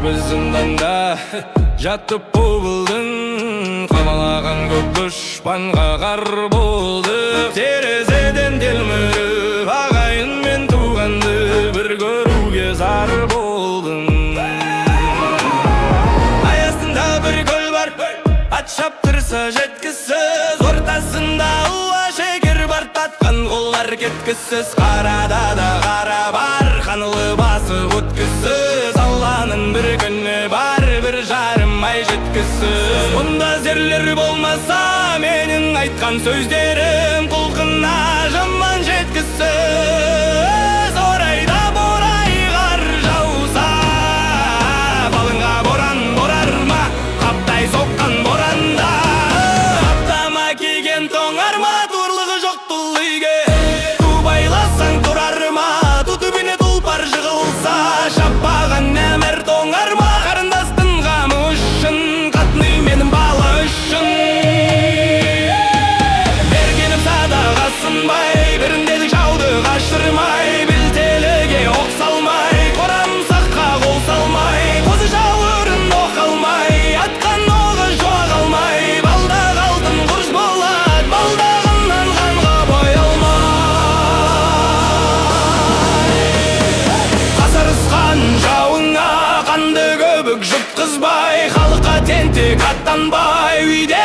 Biz zindanda жатып болдың, қамалаған көп дұшпанға қар болды. Терезеден телміріп ағайын мен туғанды бір көруге зар болдың. Аясында бір көл бар, ат шаптырса жеткісіз, ортасында ауа шекер бар, татқан қолдар кеткісіз. Қарада да қара бар, қанлы басы өткісіз. Алланың бір күні бар, бір жарым ай жеткісіз. Мұнда зерлер болмаса, менің айтқан сөздерім құлқына жаман жеткісіз. Орайда борай қар жауса, балыңа боран борар ма, қаптай соққан боранда. Аптама киген тоңар ма, туырлығы жоқ тұл үйге. Ту байласаң тұрар ма, ту түбіне тұлпар жығылса. Шаппаған нәмір тоңар ма, қарындастың қамы үшін, қатыны менің балы үшін. Бергенім садағасынбай, біріндегі жауды қаштырмай, білтеліге оқ салмай, қорамсаққа қол салмай, қозы жауырын оқ алмай, атқан оғы жоғ алмай. Балда қалтын құрш болад, балдағынан қанға боялмай. Қасарысқан жауыңа қанды көбік жұтқызбай, халыққа тентек аттанбай, үйде